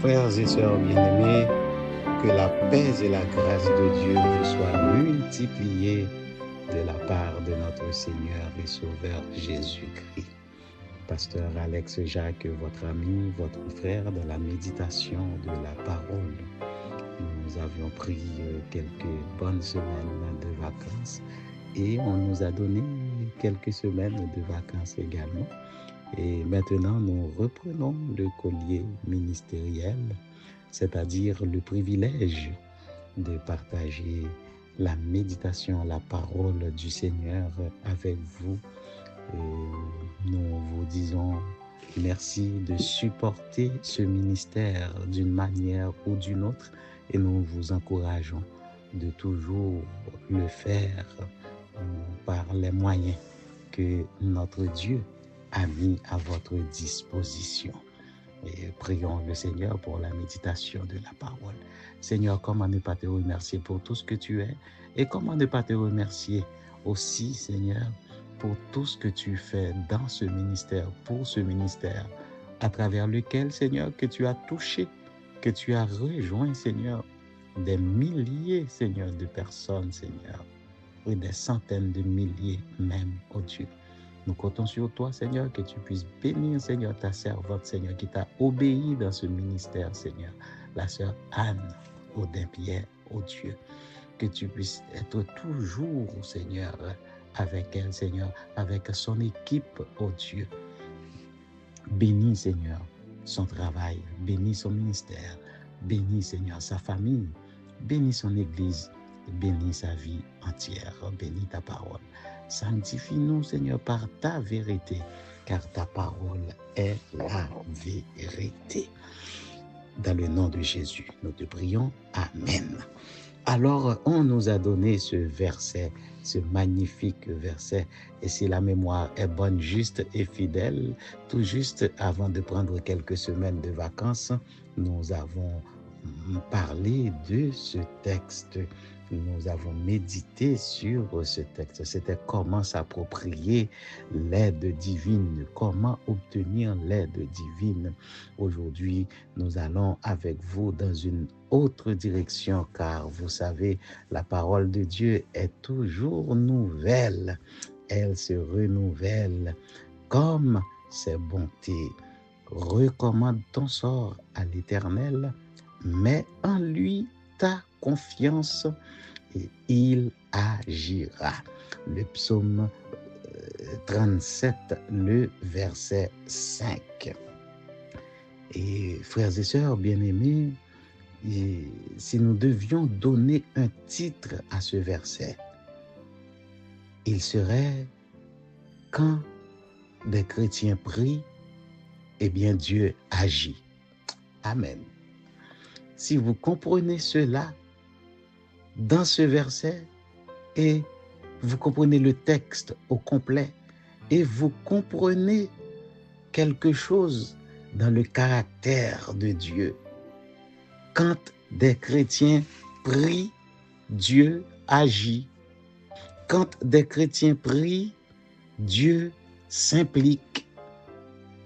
Frères et sœurs bien-aimés, que la paix et la grâce de Dieu vous soient multipliées de la part de notre Seigneur et Sauveur Jésus-Christ. Pasteur Alex Jacques, votre ami, votre frère dans la méditation de la parole. Nous avions pris quelques bonnes semaines de vacances et on nous a donné quelques semaines de vacances également. Et maintenant, nous reprenons le collier ministériel, c'est-à-dire le privilège de partager la méditation, la parole du Seigneur avec vous. Nous vous disons merci de supporter ce ministère d'une manière ou d'une autre et nous vous encourageons de toujours le faire par les moyens que notre Dieu a mis à votre disposition. Et prions le Seigneur pour la méditation de la parole. Seigneur, comment ne pas te remercier pour tout ce que tu es et comment ne pas te remercier aussi, Seigneur, pour tout ce que tu fais dans ce ministère, pour ce ministère, à travers lequel, Seigneur, que tu as touché, que tu as rejoint, Seigneur, des milliers, Seigneur, de personnes, Seigneur, et des centaines de milliers même, oh Dieu. Nous comptons sur toi, Seigneur, que tu puisses bénir, Seigneur, ta servante, Seigneur, qui t'a obéi dans ce ministère, Seigneur, la sœur Anne Audin-Pierre, oh Dieu, que tu puisses être toujours, Seigneur, avec elle, Seigneur, avec son équipe, oh Dieu. Bénis, Seigneur, son travail, bénis son ministère, bénis, Seigneur, sa famille, bénis son église, bénis sa vie entière, bénis ta parole. Sanctifie-nous, Seigneur, par ta vérité, car ta parole est la vérité. Dans le nom de Jésus, nous te prions. Amen. Alors, on nous a donné ce verset, ce magnifique verset, et si la mémoire est bonne, juste et fidèle, tout juste avant de prendre quelques semaines de vacances, nous avons parlé de ce texte. Nous avons médité sur ce texte. C'était comment s'approprier l'aide divine, comment obtenir l'aide divine. Aujourd'hui, nous allons avec vous dans une autre direction, car vous savez, la parole de Dieu est toujours nouvelle. Elle se renouvelle comme ses bontés. Recommande ton sort à l'Éternel, mets en lui ta confiance et il agira. Le psaume 37, le verset 5. Et frères et sœurs bien-aimés, si nous devions donner un titre à ce verset, il serait « Quand des chrétiens prient, eh bien Dieu agit ». Amen. Si vous comprenez cela dans ce verset et vous comprenez le texte au complet et vous comprenez quelque chose dans le caractère de Dieu, quand des chrétiens prient, Dieu agit. Quand des chrétiens prient, Dieu s'implique.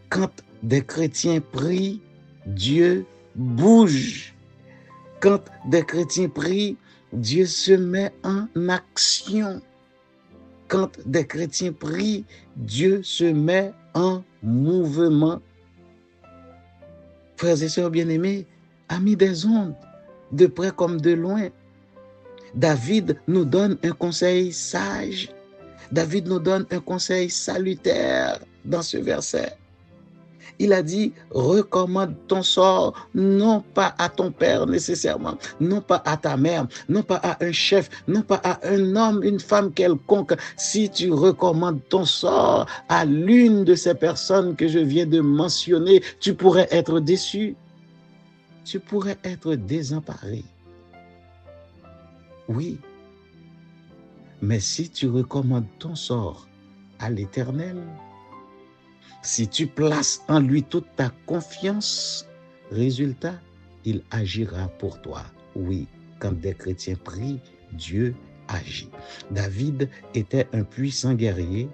Quand des chrétiens prient, Dieu bouge. Quand des chrétiens prient, Dieu se met en action. Quand des chrétiens prient, Dieu se met en mouvement. Frères et sœurs bien-aimés, amis des ondes, de près comme de loin, David nous donne un conseil sage. David nous donne un conseil salutaire dans ce verset. Il a dit, recommande ton sort, non pas à ton père nécessairement, non pas à ta mère, non pas à un chef, non pas à un homme, une femme quelconque. Si tu recommandes ton sort à l'une de ces personnes que je viens de mentionner, tu pourrais être déçu. Tu pourrais être désemparé. Oui. Mais si tu recommandes ton sort à l'Éternel, si tu places en lui toute ta confiance, résultat, il agira pour toi. Oui, quand des chrétiens prient, Dieu agit. David était un puissant guerrier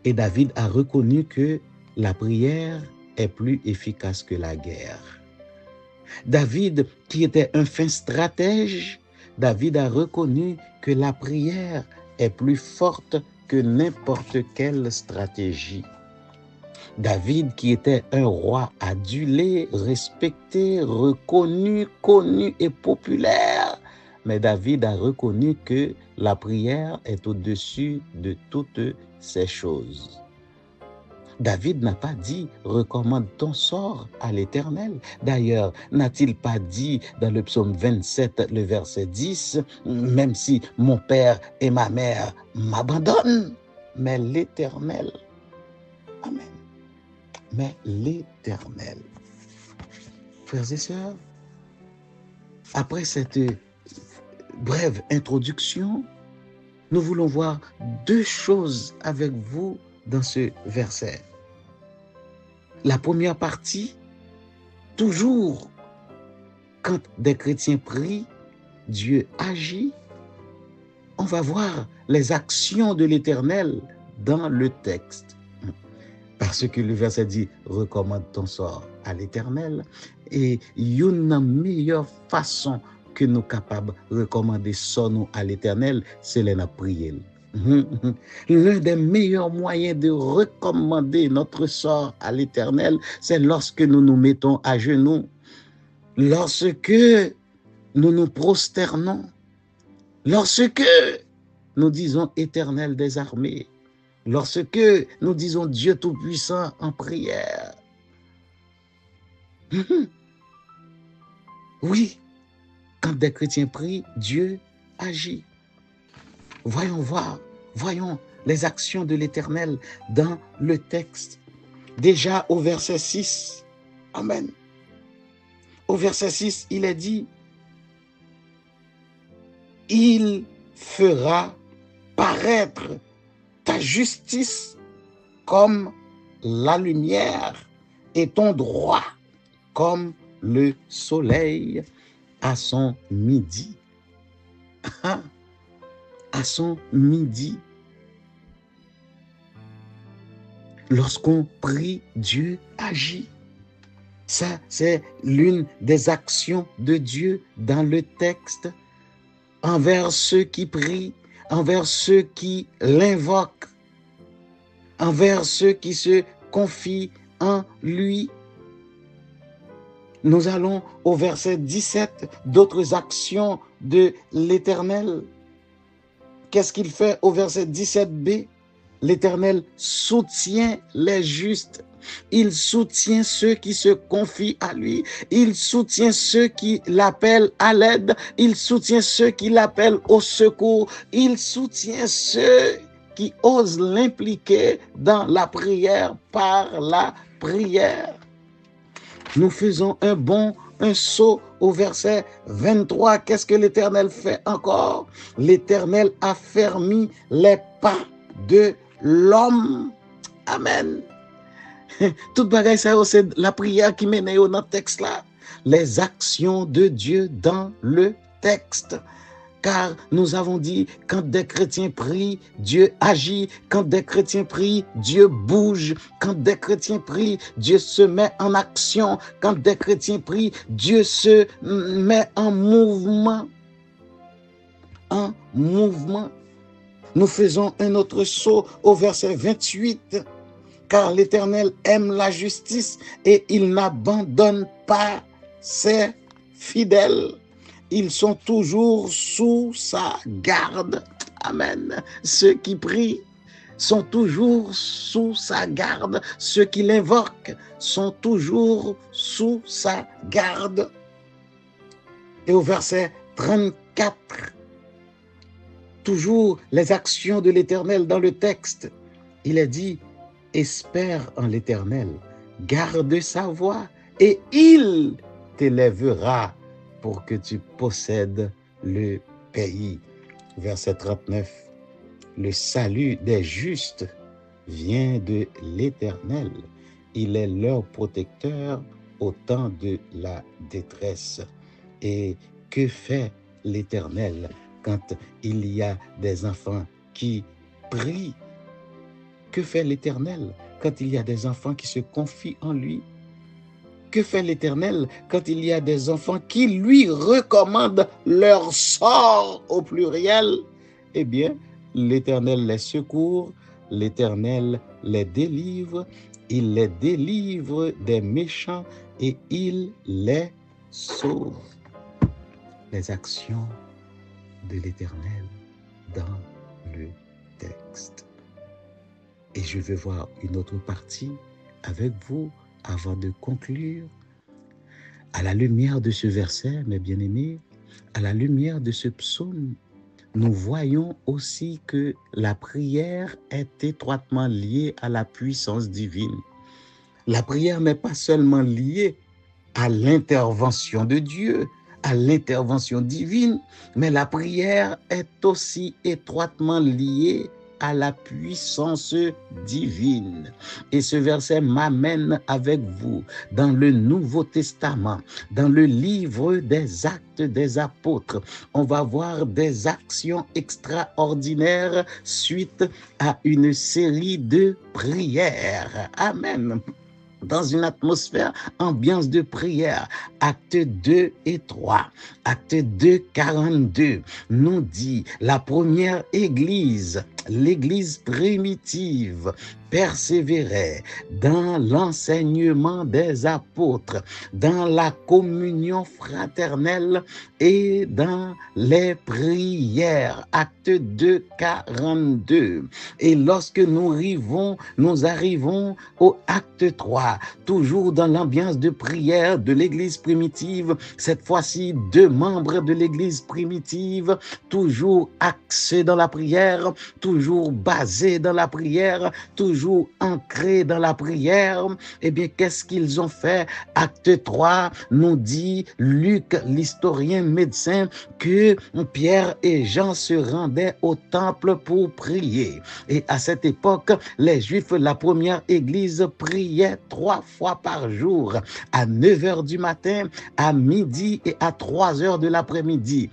et David a reconnu que la prière est plus efficace que la guerre. David, qui était un fin stratège, David a reconnu que la prière est plus forte que n'importe quelle stratégie. David, qui était un roi adulé, respecté, reconnu, connu et populaire, mais David a reconnu que la prière est au-dessus de toutes ces choses. David n'a pas dit « recommande ton sort à l'Éternel ». D'ailleurs, n'a-t-il pas dit dans le psaume 27, le verset 10, « Même si mon père et ma mère m'abandonnent, mais l'Éternel. » Amen. Mais l'Éternel. Frères et sœurs, après cette brève introduction, nous voulons voir deux choses avec vous dans ce verset. La première partie, toujours quand des chrétiens prient, Dieu agit. On va voir les actions de l'Éternel dans le texte. Parce que le verset dit, recommande ton sort à l'Éternel. Et une meilleure façon que nous sommes capables de recommander son à l'Éternel, c'est la prière. L'un des meilleurs moyens de recommander notre sort à l'Éternel, c'est lorsque nous nous mettons à genoux, lorsque nous nous prosternons, lorsque nous disons Éternel des armées, lorsque nous disons Dieu Tout-Puissant en prière. Oui, quand des chrétiens prient, Dieu agit. Voyons les actions de l'Éternel dans le texte. Déjà au verset 6, Amen. Au verset 6, il est dit, « Il fera paraître ta justice comme la lumière et ton droit comme le soleil à son midi. » À son midi. Lorsqu'on prie, Dieu agit. Ça, c'est l'une des actions de Dieu dans le texte envers ceux qui prient, envers ceux qui l'invoquent, envers ceux qui se confient en lui. Nous allons au verset 17, d'autres actions de l'Éternel. Qu'est-ce qu'il fait au verset 17b? L'Éternel soutient les justes. Il soutient ceux qui se confient à lui. Il soutient ceux qui l'appellent à l'aide. Il soutient ceux qui l'appellent au secours. Il soutient ceux qui osent l'impliquer dans la prière par la prière. Nous faisons un saut au verset 23. Qu'est-ce que l'Éternel fait encore? L'Éternel affermit les pas de l'homme. Amen. Toute bagaille, c'est la prière qui mène dans le texte là. Les actions de Dieu dans le texte. Car nous avons dit, quand des chrétiens prient, Dieu agit. Quand des chrétiens prient, Dieu bouge. Quand des chrétiens prient, Dieu se met en action. Quand des chrétiens prient, Dieu se met en mouvement. En mouvement. Nous faisons un autre saut au verset 28. Car l'Éternel aime la justice et il n'abandonne pas ses fidèles. Ils sont toujours sous sa garde. Amen. Ceux qui prient sont toujours sous sa garde. Ceux qui l'invoquent sont toujours sous sa garde. Et au verset 34, toujours les actions de l'Éternel dans le texte, il est dit, espère en l'Éternel, garde sa voie et il t'élèvera pour que tu possèdes le pays. Verset 39. Le salut des justes vient de l'Éternel. Il est leur protecteur au temps de la détresse. Et que fait l'Éternel quand il y a des enfants qui prient? Que fait l'Éternel quand il y a des enfants qui se confient en lui? que fait l'Éternel quand il y a des enfants qui lui recommandent leur sort au pluriel? Eh bien, l'Éternel les secourt, l'Éternel les délivre, il les délivre des méchants et il les sauve. Les actions de l'Éternel dans le texte. Et je vais voir une autre partie avec vous avant de conclure. À la lumière de ce verset, mes bien-aimés, à la lumière de ce psaume, nous voyons aussi que la prière est étroitement liée à la puissance divine. La prière n'est pas seulement liée à l'intervention de Dieu, à l'intervention divine, mais la prière est aussi étroitement liée à la puissance divine. Et ce verset m'amène avec vous dans le Nouveau Testament, dans le livre des Actes des Apôtres. On va voir des actions extraordinaires suite à une série de prières. Amen. Dans une atmosphère, ambiance de prière. Acte 2 et 3. Acte 2, 42 nous dit la première église, l'église primitive, persévérait dans l'enseignement des apôtres, dans la communion fraternelle et dans les prières. Acte 2, 42. Et lorsque nous arrivons au acte 3, toujours dans l'ambiance de prière de l'église primitive, cette fois-ci 2 membres de l'église primitive, toujours axés dans la prière, toujours basés dans la prière, toujours ancrés dans la prière. Eh bien, qu'est-ce qu'ils ont fait? Acte 3 nous dit Luc, l'historien médecin, que Pierre et Jean se rendaient au temple pour prier. Et à cette époque, les Juifs, la première église, priaient 3 fois par jour, à 9h du matin, à midi et à 3h de l'après-midi.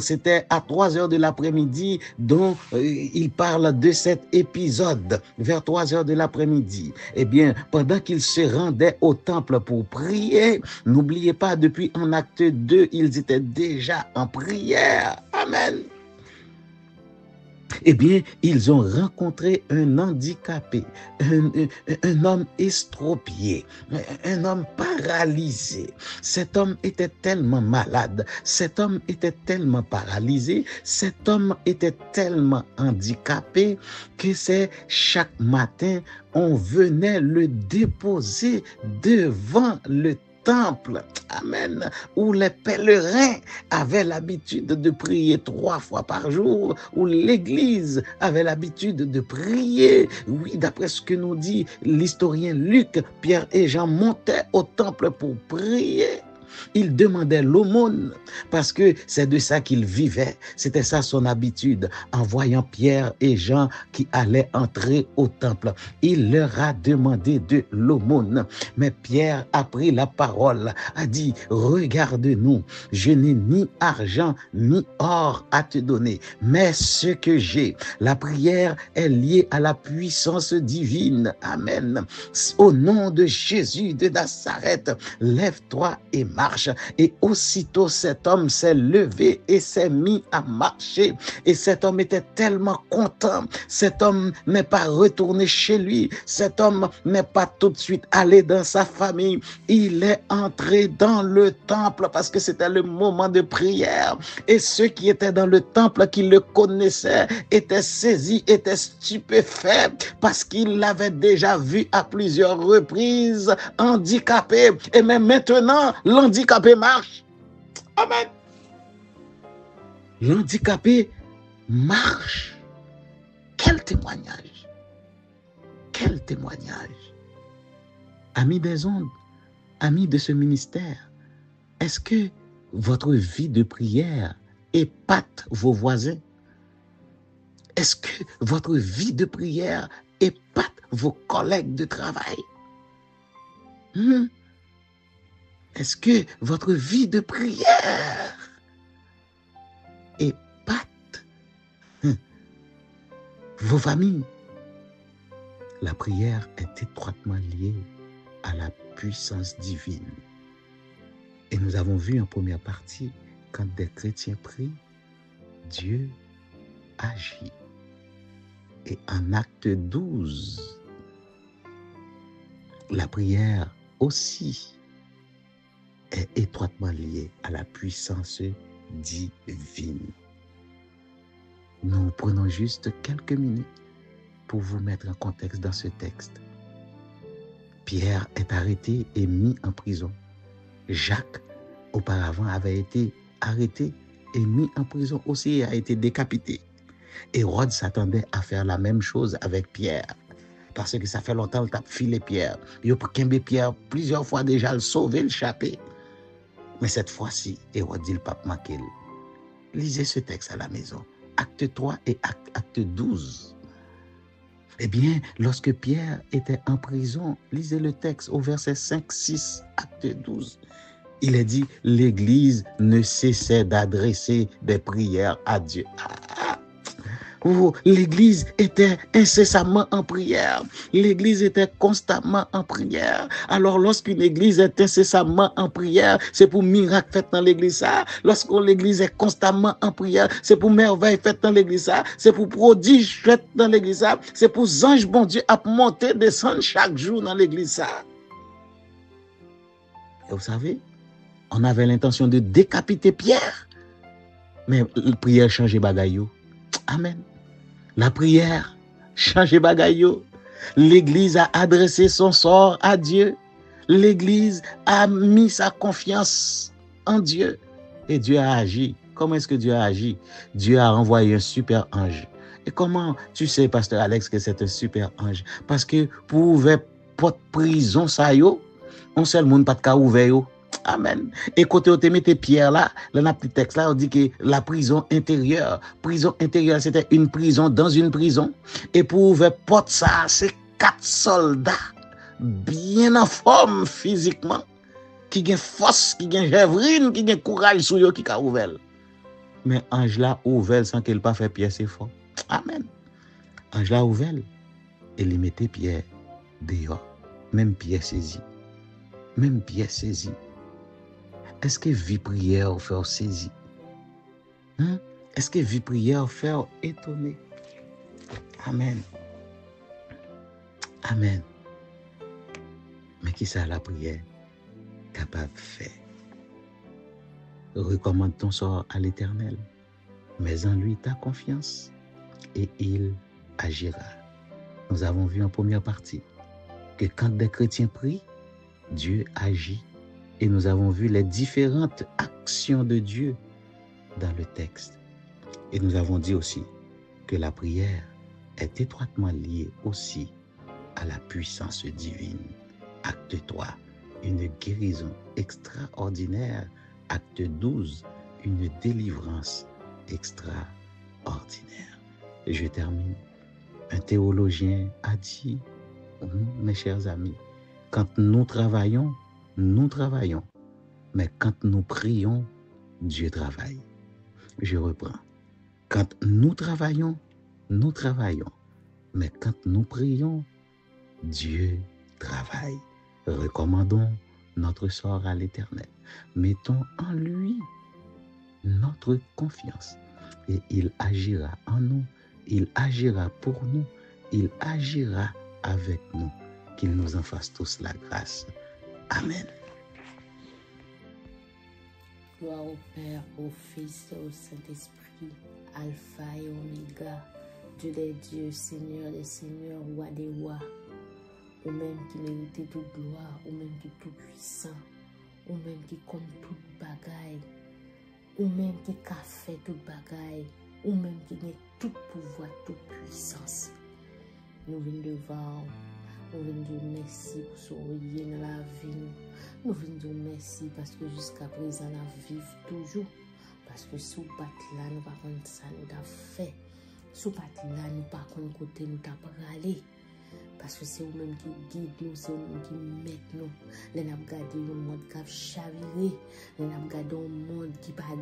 C'était à 3h de l'après-midi dont il parle de cet épisode, vers 3h de l'après-midi. Eh bien, pendant qu'ils se rendaient au temple pour prier, n'oubliez pas, depuis en acte 2, ils étaient déjà en prière. Amen. Eh bien, ils ont rencontré un handicapé, un homme estropié, un homme paralysé. Cet homme était tellement malade, cet homme était tellement paralysé, cet homme était tellement handicapé que c'est chaque matin, on venait le déposer devant le temple, amen, où les pèlerins avaient l'habitude de prier 3 fois par jour, où l'église avait l'habitude de prier. Oui, d'après ce que nous dit l'historien Luc, Pierre et Jean montaient au temple pour prier. Il demandait l'aumône parce que c'est de ça qu'il vivait. C'était ça son habitude. En voyant Pierre et Jean qui allaient entrer au temple, il leur a demandé de l'aumône. Mais Pierre a pris la parole, a dit, regarde-nous, je n'ai ni argent ni or à te donner, mais ce que j'ai, la prière est liée à la puissance divine. Amen. Au nom de Jésus de Nazareth, lève-toi et marche. Et aussitôt cet homme s'est levé et s'est mis à marcher. Et cet homme était tellement content. Cet homme n'est pas retourné chez lui. Cet homme n'est pas tout de suite allé dans sa famille. Il est entré dans le temple parce que c'était le moment de prière. Et ceux qui étaient dans le temple, qui le connaissaient, étaient saisis, étaient stupéfaits parce qu'ils l'avaient déjà vu à plusieurs reprises handicapé. Et même maintenant, l'handicapé marche. Amen. L'handicapé marche. Quel témoignage. Quel témoignage. Amis des ondes, amis de ce ministère, est-ce que votre vie de prière épate vos voisins? Est-ce que votre vie de prière épate vos collègues de travail? Est-ce que votre vie de prière épate vos familles? La prière est étroitement liée à la puissance divine. Et nous avons vu en première partie, quand des chrétiens prient, Dieu agit. Et en acte 12, la prière aussi est étroitement liée à la puissance divine. Nous prenons juste quelques minutes pour vous mettre en contexte dans ce texte. Pierre est arrêté et mis en prison. Jacques, auparavant, avait été arrêté et mis en prison aussi et a été décapité. Hérode s'attendait à faire la même chose avec Pierre. Parce que ça fait longtemps qu'il a filé Pierre. Il a pris Pierre plusieurs fois déjà, le sauver, le chapé. Mais cette fois-ci, Hérode dit le pape manqué. Lisez ce texte à la maison. Acte 3 et acte 12. Eh bien, lorsque Pierre était en prison, lisez le texte au verset 5, 6, acte 12. Il est dit, l'Église ne cessait d'adresser des prières à Dieu. L'Église était incessamment en prière. L'Église était constamment en prière. Alors, lorsqu'une Église est incessamment en prière, c'est pour miracle fait dans l'Église. Lorsque l'Église est constamment en prière, c'est pour merveille fait dans l'Église. C'est pour prodige fait dans l'Église. C'est pour ange bon Dieu à monter, descendre chaque jour dans l'Église. Et vous savez, on avait l'intention de décapiter Pierre, mais la prière changeait bagaille. Amen. La prière changeait bagaille. L'Église a adressé son sort à Dieu. L'Église a mis sa confiance en Dieu. Et Dieu a agi. Comment est-ce que Dieu a agi? Dieu a envoyé un super ange. Et comment tu sais, pasteur Alex, que c'est un super ange? Parce que pour ouvrir porte prison, ça yo, on seul monde pas de cas ouvert yo. Amen. Et quand on te mette Pierre là, dans le petit texte là, on dit que la prison intérieure, c'était une prison dans une prison. Et pour ouvrir porte ça, c'est 4 soldats bien en forme physiquement, qui ont force, qui ont gévrine, qui ont courage sur eux, qui ont ouvert. Mais ange là ouvert sans qu'il pas fait Pierre c'est fort. Amen. Ange là ouvert et il mettait Pierre dehors. Même Pierre saisi. Même Pierre saisi. Est-ce que vie prière fait saisir? Est-ce que vie prière fait étonner? Amen. Amen. Mais qui ça la prière capable de faire? Recommande ton sort à l'Éternel, mets en lui ta confiance et il agira. Nous avons vu en première partie que quand des chrétiens prient, Dieu agit. Et nous avons vu les différentes actions de Dieu dans le texte. Et nous avons dit aussi que la prière est étroitement liée aussi à la puissance divine. Acte 3, une guérison extraordinaire. Acte 12, une délivrance extraordinaire. Je termine. Un théologien a dit, mes chers amis, quand nous travaillons, mais quand nous prions, Dieu travaille. Je reprends. Quand nous travaillons, mais quand nous prions, Dieu travaille. Recommandons notre sort à l'Éternel. Mettons en lui notre confiance et il agira en nous, il agira pour nous, il agira avec nous. Qu'il nous en fasse tous la grâce. Amen. Gloire au Père, au Fils et au Saint-Esprit, Alpha et Oméga, Dieu des dieux, Seigneur des seigneurs, roi des rois, ou même qui mérite toute gloire, ou même qui est tout puissant, ou même qui compte toute bagaille, ou même qui a fait toute bagaille, ou même qui a tout pouvoir, toute puissance. Nous venons devant. Nous venons dire merci pour sourire dans la vie. Nous venons dire merci parce que jusqu'à présent, nous vivons toujours. Parce que sous pat là, nous ne pouvons pas ça nous a fait. Sous pat là, nous ne pouvons pas côté nous a parlé. Parce que c'est vous-même qui guide nous, c'est vous-même qui met nous. Nous avons gardé un monde qui a chaviré. Nous avons gardé un monde qui n'a pas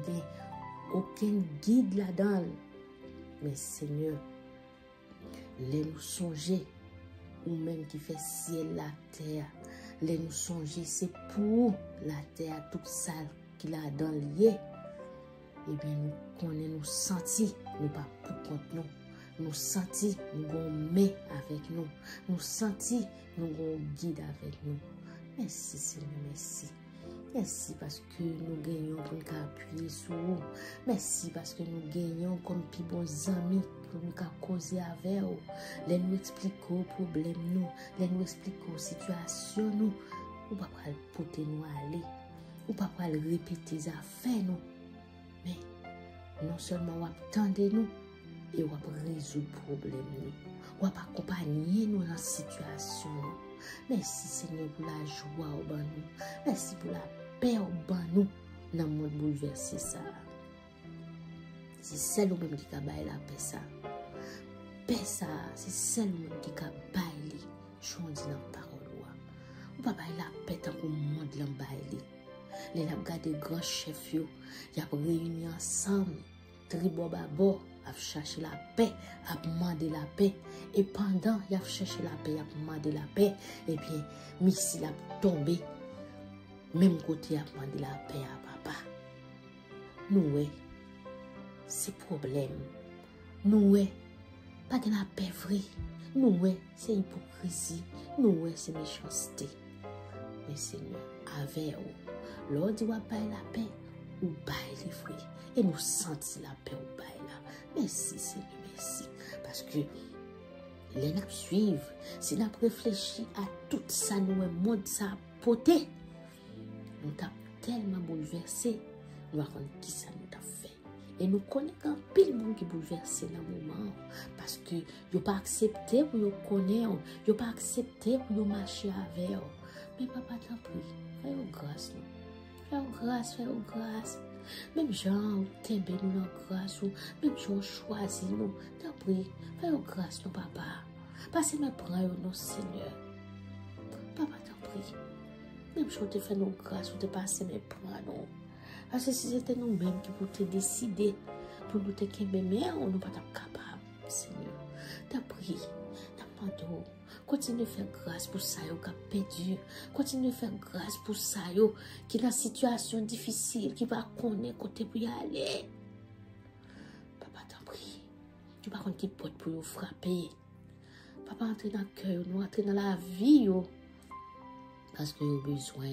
aucun guide là-dedans. Mais Seigneur, les nous songer. Ou même qui fait ciel la terre, les nous songer, c'est pour la terre toute sale qu'il a dans lié. Eh bien, nous connaissons, nous sentis, nous pas pour contre nous. Nous sentis, nous avons main avec nous. Nous sentis, nous avons guide avec nous. Merci Seigneur, merci. Merci parce que nous gagnons pour nous appuyer sur vous. Merci parce que nous gagnons comme plus bons amis pour nous causer avec vous. Les nous expliquer aux problèmes nous, les nous expliquer aux situations nous. Ou pas porter nous aller, ou pas répéter les affaires nous. Mais non seulement vous attendez nous et vous résoudre le problème nous. Vous accompagner nous dans la situation. Merci Seigneur pour la joie au ban nous. Merci pour la paix au ban nous dans le monde bouleversé ça. C'est celle ou même qui a baillé la paix ça. Paix ça, c'est celle ou même qui a baillé. Je vous dis dans la parole. Ou pas bailler la paix tant qu'on monde l'embailler. Les la gardé grand chef yo, y a réuni ensemble, tribo babo, a chercher la paix, a demander la paix. Et pendant y a cherché la paix, a demander la paix, et bien missile a tombé. Même côté a demandé la paix à papa. Nous c'est problème. Nous pas de la paix vraie. Nous c'est hypocrisie. Nous c'est méchanceté. Mais Seigneur, avec vous, l'on dit wa bail la paix, ou bail les fruits. Et nous sentons la paix ou bail là. Merci Seigneur, merci. Parce que les nous suivent, si nous réfléchissons à tout ça, nous monde ça poté, nous t'avons tellement bouleversé, nous avons qui ça nous a fait. Et nous connaissons un pile monde qui bouleversé dans le moment. Parce que vous pas accepté pour vous connaître, vous pas accepté pour vous marcher avec vous. Mais papa t'en prie, fais-vous grâce. Fais-vous grâce. Même gens, t'aimes nous dans grâce, même gens choisi nous. T'en prie, fais-vous grâce, nous, papa. Passez mes bras, nous, Seigneur. Papa t'en prie. Même gens te fait nous grâce, ou te passer mes bras, nous. Parce que si c'était nous-mêmes qui pouvaient te décider pour nous te qu'aimer, mais on n'est pas capable, Seigneur. T'en prie, t'en demande. Continue de faire grâce pour ça, qui a perdu. Continue de faire grâce pour ça, qui est dans une situation difficile, qui va connaître côté pour y aller. Papa, t'en prie. Tu vas contre qui porte pour vous frapper. Papa, entre dans le cœur, nous entre dans la vie, parce que vous avez besoin.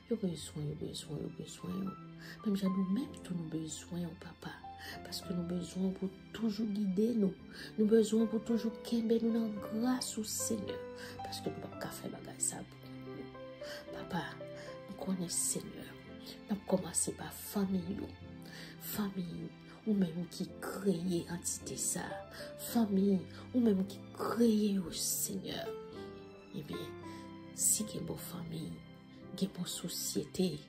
Vous avez besoin. Même j'ai nous-mêmes, tous nos besoins, papa. Parce que nous avons besoin pour toujours guider nous. Nous avons besoin pour toujours qu'aimer nous dans grâce au Seigneur. Parce que nous ne pouvons pas faire ça pour nous. Papa, nous connaissons Seigneur. Nous commençons par famille. Famille, ou même qui crée entité ça. Famille, ou même qui crée au Seigneur. Eh bien, si il y a une bonne famille, il y a une bonne société.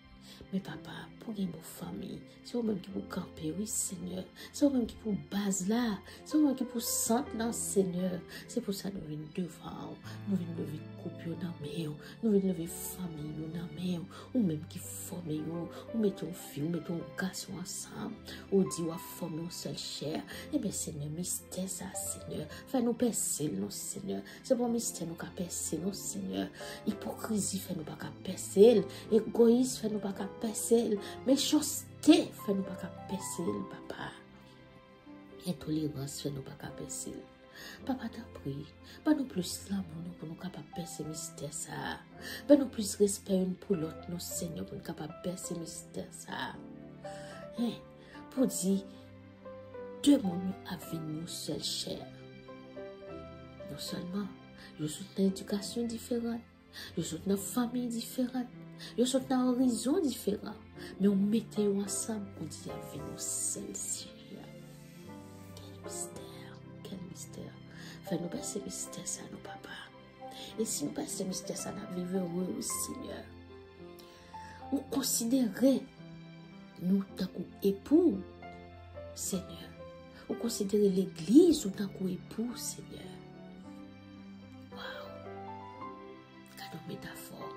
Mais papa, pour une bonne famille, c'est vous-même qui vous camper, oui Seigneur. C'est vous-même qui vous base là. C'est vous-même qui vous sentir là, Seigneur. C'est pour ça que nous venons devant. Nous venons lever couple dans main. Nous venons lever famille dans main. Ou même qui forme, ou mettons fille, ou mettons garçon ensemble. Ou dit, ou former une seule chair. Eh bien, Seigneur, mystère ça, Seigneur. Fais-nous percer, non, Seigneur. C'est pour mystère nous qu'à percer, non, Seigneur. Hypocrisie, fais-nous pas qu'à percer. Égoïsme, fais-nous pas qu'à percer. Méchanceté, fais-nous pas qu'à percer, papa. Intolérance, fais-nous pas qu'à percer. Papa t'en prie, pas nous plus l'amour pour nous capables de percer mystère ça. Pas nous plus respect une pour l'autre, nos Seigneur, pour nous capables de percer mystère ça. Pour dire, deux mondes avec nous seul chair. Non seulement, nous sommes dans l'éducation différente, nous sommes dans une famille différente, nous sommes dans un horizon différent, mais on mettait ensemble pour dire avec nous seul Seigneur. Quel mystère. Quel mystère. Fais-nous passer mystère ça, nos papa. Et si nous passons mystère ça, nous vivons heureux, Seigneur. Ou considérer nous tant qu'époux, Seigneur. Ou considérer l'église ou tant qu'époux, Seigneur. Waouh! Quelle métaphore.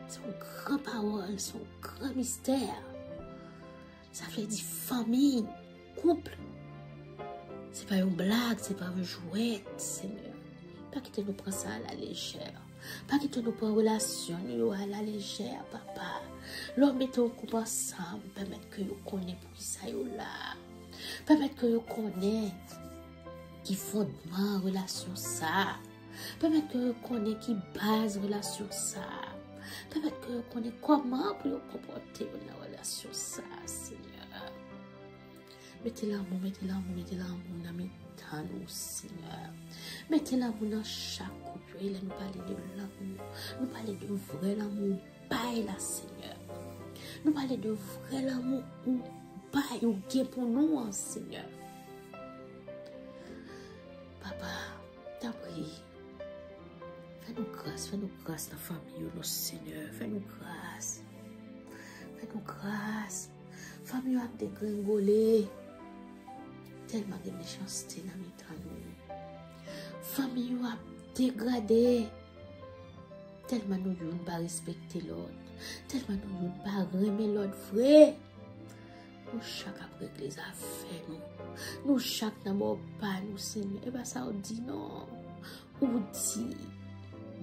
C'est une grande parole, c'est un grand mystère. Ça fait dire famille, couple. C'est pas une blague, c'est pas une jouette, Seigneur. Pas que tu nous prends ça à la légère. Pas que nous prenions relation nous à la légère, papa. L'homme met au couple ensemble, permettre que nous connaissons pour qui ça est là. Permettre que nous connaissons qui fondement relation ça. Permettre que nous connaissons qui base relation ça. Permettre que nous connaissons comment pour nous comporter dans la relation ça, Seigneur. Mettez l'amour dans mes temps, Seigneur. Mettez l'amour dans chaque couple. Il nous parle de l'amour. Nous parlons de vrai l'amour. Bail là, Seigneur. Nous parlons de vrai l'amour ou bail ou gain pour nous, Seigneur. Papa, t'as pris. Fais-nous grâce dans la famille, nos Seigneur. Fais-nous grâce. Famille a dégringolé. Tellement de méchanceté dans mes temps. Famille a dégradé. Tellement nous ne pas respecter l'autre. Tellement nous ne pas aimer l'autre vrai. Nous chaque après les affaires nous chaque n'abord pas nous Seigneur. Et bien ça on dit non. On dit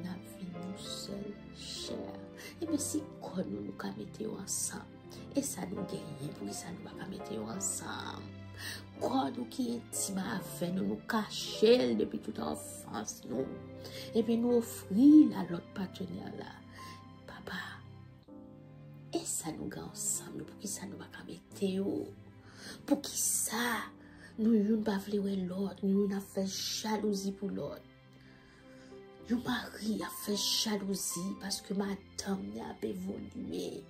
la vie nous seul cher. Et bien si quand nous mettons ensemble. Et ça nous gagne pour que ça nous va mettre ensemble. Quand nous qui intime avec nous cacher depuis toute enfance nous. Et puis nous offrir à l'autre partenaire là. Papa. Et ça nous gagne ensemble pour que ça nous va mettre. Pour que ça nous ne pas vouloir l'autre. Nous n'a fait jalousie pour l'autre. Mon mari a fait jalousie parce que madame n'a évolué.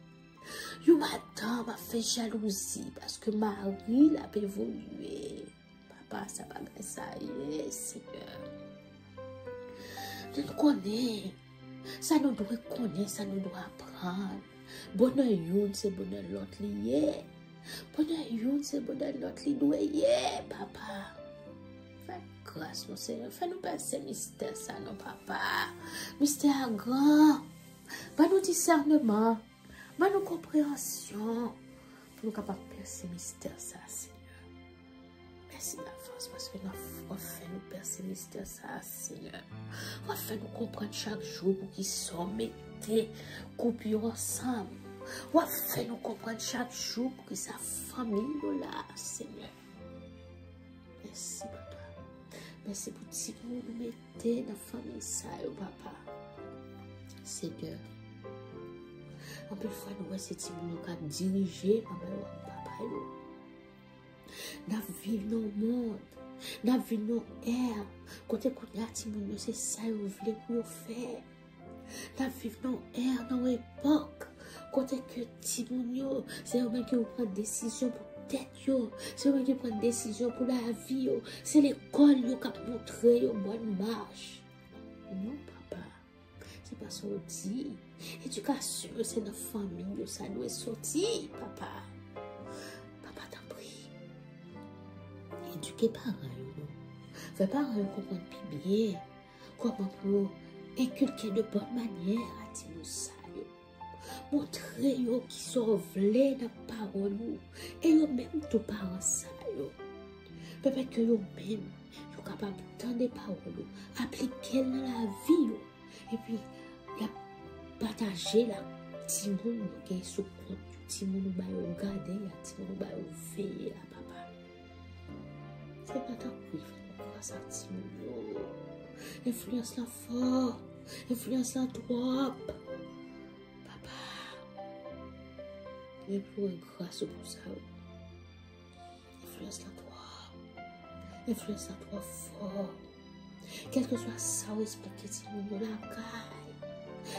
Yo madame a fait jalousie parce que Marie l'a évolué. Papa, ça va bien ça y est, Seigneur. Nous connaissons. Ça nous doit connaître, ça nous doit apprendre. Bonheur youn, c'est bonheur l'autre lié. Bonheur youn, c'est bonheur l'autre lié, papa. Fais grâce, mon Seigneur. Fais-nous passer mystère, ça, non, papa. Mystère grand. Pas nous discernement. Pas nos compréhensions pour nous capables de percer mystère ça, Seigneur. Merci de la force parce que nous fait nous percer mystère ça, Seigneur. On fait nous comprendre chaque jour pour qu'ils sont mettés, coupés ensemble. On fait nous comprendre chaque jour pour que sa famille là, Seigneur. Merci, papa. Merci pour tout ce que vous nous mettez dans la famille ça, papa. Seigneur. En plus, nous c'est si nous avons dirigé papa. Nous vivons dans le monde, nous vivons dans l'air. Quand nous c'est ça que vous voulez pour faire. Nous vivons dans l'air, dans l'époque. Quand Timounio, c'est eux qui prennent des décisions pour tête, c'est eux qui prennent des décisions pour la vie, c'est l'école qui a montré une bonne marche. Non, papa, c'est pas ça qu'on dit. Éducation, c'est notre famille, ça doit sortir, papa. Papa t'en prie. Éduquer parents, fais parents comprendre plus bien comment pour inculquer de bonne manière à dire ça. Montrer yo qui sont vrais dans la parole et yo même tout parents ça yo. Peut-être que yo même yo capable d'entendre des paroles, appliquer dans la vie yo. Et puis y a partager la petit monde qui est sous compte, petit monde ba yo garder, la petit monde ba yo veiller la papa. C'est pas tant pour grâce à petit monde. Influence la fort, influence la trop. Mais pour grâce pour ça. Influence la toi. Influence la toi fort. Quel que soit ça, respecter si nous la caille.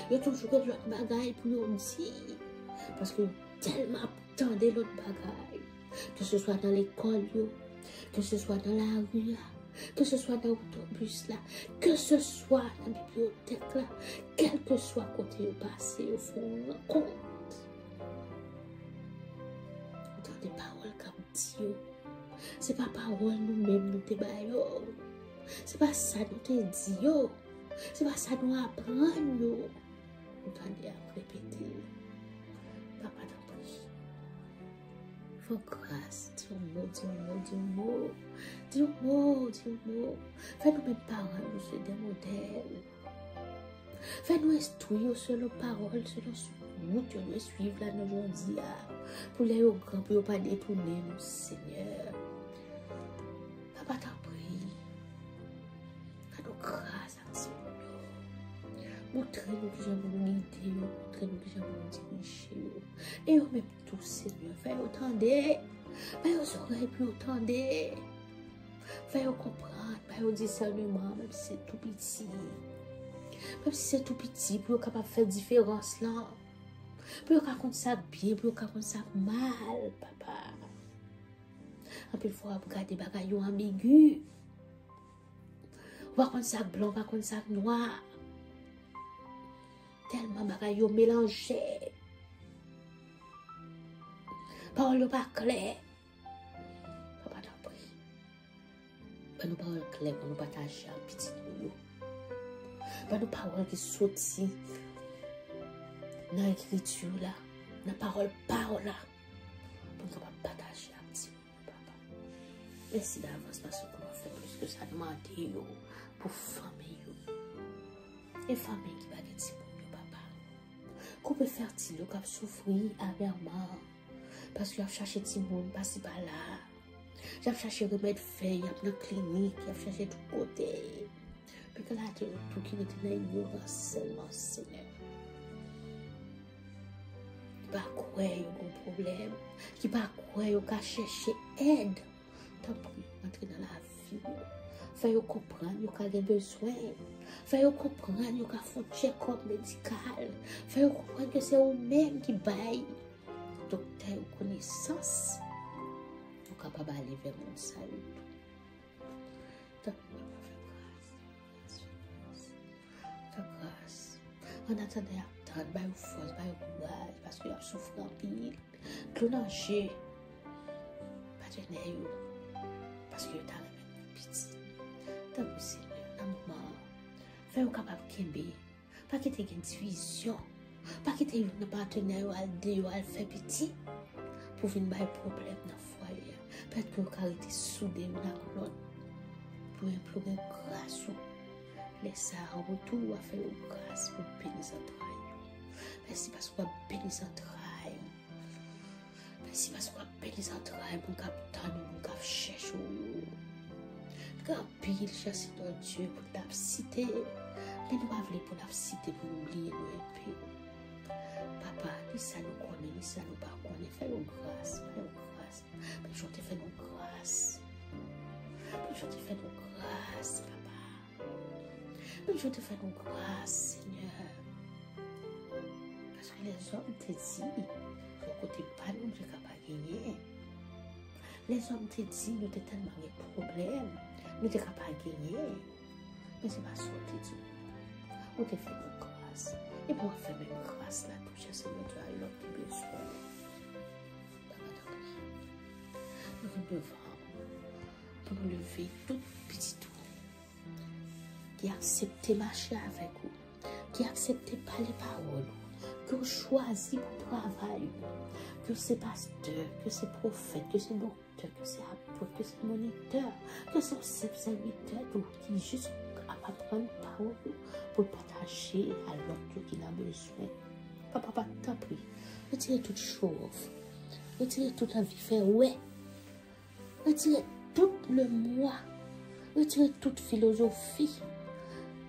Il y a toujours l'autre bagaille pour nous dire. Parce que tellement attendez l'autre bagaille. Que ce soit dans l'école, que ce soit dans la rue, que ce soit dans l'autobus, que ce soit dans la bibliothèque, quel que soit côté au passé, au fond, compte. Des paroles comme Dieu. C'est pas parole nous-mêmes nous te baillons. C'est pas ça nous te disons. C'est pas ça nous apprenons. Nous t'en à répéter. Papa t'en prie. Faut grâce. Dis un mot. Fais-nous même parole, nous sommes des modèles. Fais-nous instruire selon parole, selon route que nous suivons là aujourd'hui. Pour les grands, pour ne pas détourner nous, Seigneur. Papa, t'en prie. Fais-nous grâce à Dieu. Montrez-nous que j'aime nous guider, montrez-nous que j'aime nous diriger. Et on même tout, Seigneur. Fais-nous entendre. Fais-nous oreilles plus entendre. Fais-nous comprendre. Fais-nous discernement, même si c'est tout petit. Même si c'est tout petit, pour qu'on capable faire différence là. Pour qu'on raconte ça bien, pour qu'on raconte ça mal, papa. En plus, il faut regarder des bagailles ambigus. On va raconter ça blanc, on va raconter ça noir. Tellement bagailles mélangées. Parole pas claire. Papa t'en prie. Pas nous paroles claires pour nous partager un petit nous. Pas nous paroles qui sortent dans l'écriture là, dans la parole là, pour nous partager un petit peu, papa. Merci d'avance parce qu'on va faire plus que ça demander pour famille. Et famille qui va être petit pour papa. Qu'on peut faire petit qui a souffrir amèrement parce qu'il a cherché petit monde par-ci par-là. Il a cherché remède fait, il a dans la clinique, il a cherché de tous côtés. Puis que là, tout qui était dans l'ignorance seulement, Seigneur. Qui pas croire qu'il y a un problème, qui pas croire qu'il a cherché aide. T'as pris, entrer dans la vie. Fais-vous comprendre qu'il y a besoin. Fais-vous comprendre qu'il y a un check-up médical. Fais-vous comprendre que c'est vous-même qui baille. Docteur, connaissance. Vous êtes capable d'aller vers mon salut. Grâce. En attendant, attendre, bah force, bah courage, parce qu'il a souffert en pile. Tout danger, pas de nerf, parce qu'il t'a remis petit. T'as poussé, dans le moment, fais-vous capable de kembe, pas qu'il y ait une division, pas qu'il y ait un partenaire ou à faire petit, pour venir avoir un problème dans le foyer. Peut-être que vous arrêtez soudé l'un à l'autre, pour implorer grâce. Laissez en retour ou à faire grâce pour bénir son travail. Merci parce qu'on a béni son travail. Merci parce qu'on a béni son travail pour qu'on nous cherche. Quand pile cherche notre Dieu pour la citer, mais nous avons pour la citer pour oublier nous un peu. Papa, ni ça nous connaît, ni ça nous pas connaît. Fais-nous grâce, fais-nous grâce. Mais je te fais nous grâce. Mais je te fais nous grâce, papa. Mais je te fais une grâce, Seigneur. Parce que les hommes te disent, de côté pas nous, je ne pas gagner. Les hommes te disent, nous avons tellement de problèmes, nous ne pas gagner. Mais ce n'est pas ça qu'on te dit. On te fait une grâce. Et pour faire une grâce, là, toucher Seigneur, tu as l'homme qui besoin. Nous devons pour nous lever tout petit tout. Qui accepte marcher avec vous, qui accepte parler paroles, que vous choisissez pour travailler, que c'est pasteur, que c'est prophète, que c'est docteur, que c'est apôtre, que c'est moniteur, que c'est serviteur, qui juste apprendre parole pour partager à l'autre qui a besoin. Papa, t'en prie, retirez toute chose, retirez toute la vie, faire ouais, retirez tout le moi, retirez toute philosophie.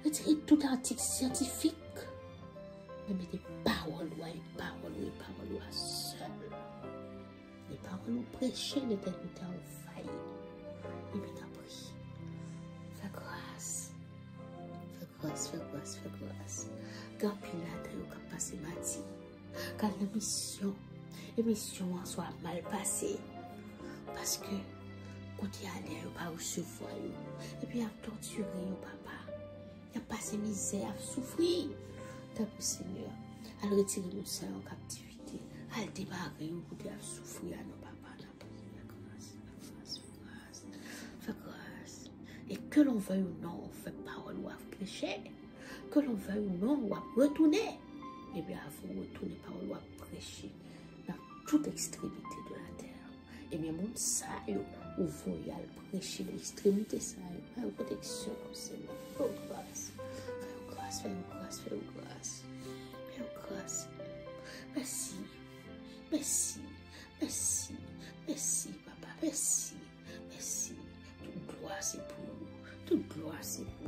Retirez tout article scientifique. Mais mettez paroles seul. Les paroles prêchées l'éternité en failli. Et puis t'as pris. Fais grâce. Fais grâce, fais grâce, fais grâce. Quand Pilate a passé mati. Quand l'émission en soit mal passée. Parce que quand il y a allé, il n'y a pas recevoir. Et puis il a torturé papa. Il a passé misère, à souffrir. T'as Seigneur, à retirer nous ça en captivité, à démarrer pour bien souffrir à nos papas. Fais grâce. Et que l'on veuille ou non, on fait parole ou à prêcher. Que l'on veuille ou non, on va retourner. Et bien, il faut retourner parole ou à prêcher dans toute extrémité de la terre. Et bien, mon ça, ou voyez prêcher l'extrémité, ça, une protection comme Seigneur. Oh, grâce. grâce, fais-nous grâce, fais-nous grâce. Fais-nous grâce. Merci, merci, merci, merci, papa, merci, merci. Toute gloire, c'est pour nous. Toute gloire, c'est pour